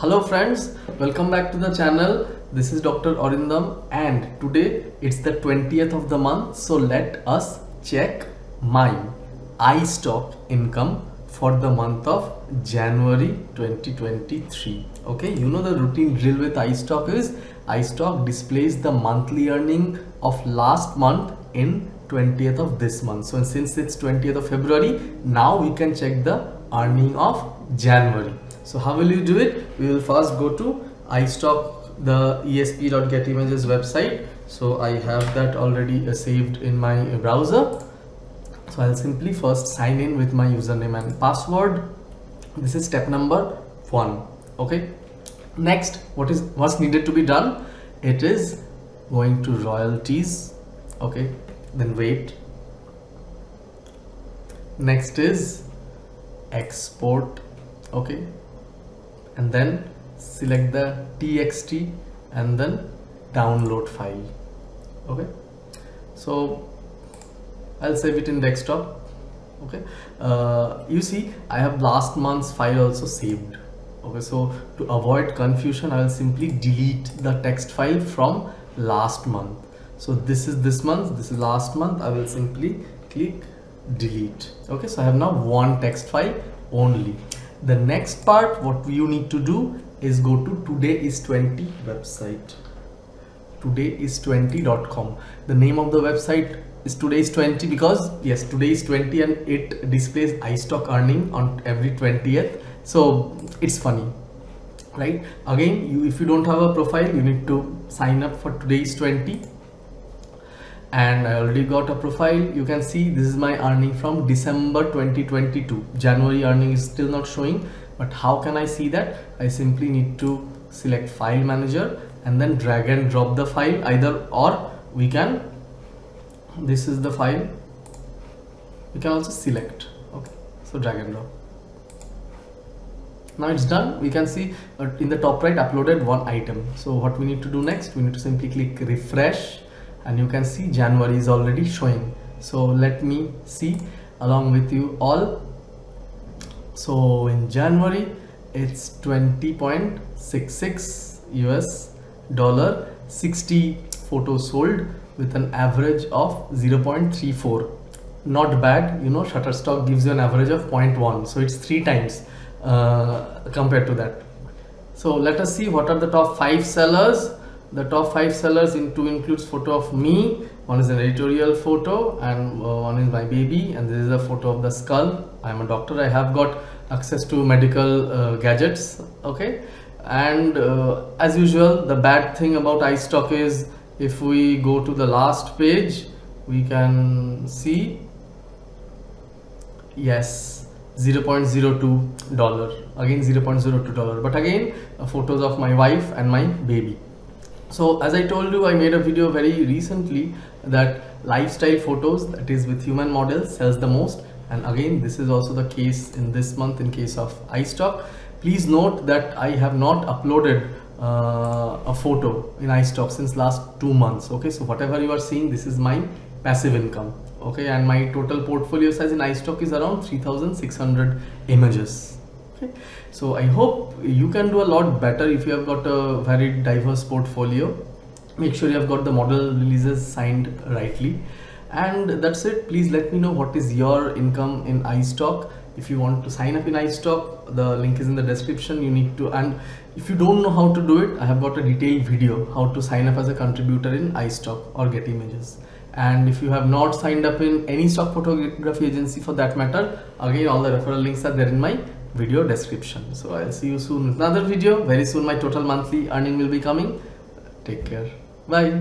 Hello friends, welcome back to the channel. This is Dr. Arindam and today it's the 20th of the month. So let us check my iStock income for the month of January 2023. Okay, you know the routine drill with iStock is iStock displays the monthly earning of last month in 20th of this month. So since it's 20th of February, now we can check the earning of January. So how will you do it? We will first go to iStock, the esp.getimages website. So I have that already saved in my browser. So I'll simply first sign in with my username and password. This is step number 1. Okay. Next, what's needed to be done? It is going to royalties. Okay. Then wait. Next is export. Okay. And then select the txt and then download file. Okay, so I'll save it in desktop. Okay, you see I have last month's file also saved. Okay, so to avoid confusion I will simply delete the text file from last month. So this is this month, this is last month. I will simply click delete. Okay, so I have now one text file only. The next part, what you need to do is go to Today is 20 website. Todayis20.com. The name of the website is Today is 20 because yes, today is 20 and it displays iStock earning on every 20th. So it's funny, right? Again, if you don't have a profile, you need to sign up for Today is 20. And I already got a profile. You can see this is my earning from December 2022. January earning is still not showing, but how can I see that? I simply need to select file manager and then drag and drop the file either, or we can, this is the file, you can also select. Okay, so drag and drop. Now it's done. We can see in the top right uploaded one item. So what we need to do next, we need to simply click refresh. And you can see January is already showing. So let me see along with you all. So in January it's 20.66 US dollar, 60 photos sold with an average of 0.34. Not bad, you know. Shutterstock gives you an average of 0.1, so it's 3 times compared to that. So let us see what are the top 5 sellers. The top 5 sellers includes photo of me, one is an editorial photo, and one is my baby, and this is a photo of the skull. I am a doctor. I have got access to medical gadgets. Okay, and as usual, the bad thing about iStock is if we go to the last page, we can see yes, $0.02, again $0.02, but again photos of my wife and my baby. So as I told you, I made a video very recently that lifestyle photos, that is with human models, sells the most. And again, this is also the case in this month in case of iStock. Please note that I have not uploaded a photo in iStock since last 2 months. Okay, so whatever you are seeing, this is my passive income. Okay, and my total portfolio size in iStock is around 3,600 images. Okay, so I hope you can do a lot better if you have got a very diverse portfolio. Make sure you have got the model releases signed rightly, and that's it. Please let me know what is your income in iStock. If you want to sign up in iStock, the link is in the description. You need to, and if you don't know how to do it, I have got a detailed video how to sign up as a contributor in iStock or Get Images. And if you have not signed up in any stock photography agency for that matter, again all the referral links are there in my video description. So I'll see you soon with another video. Very soon my total monthly earning will be coming. Take care. Bye.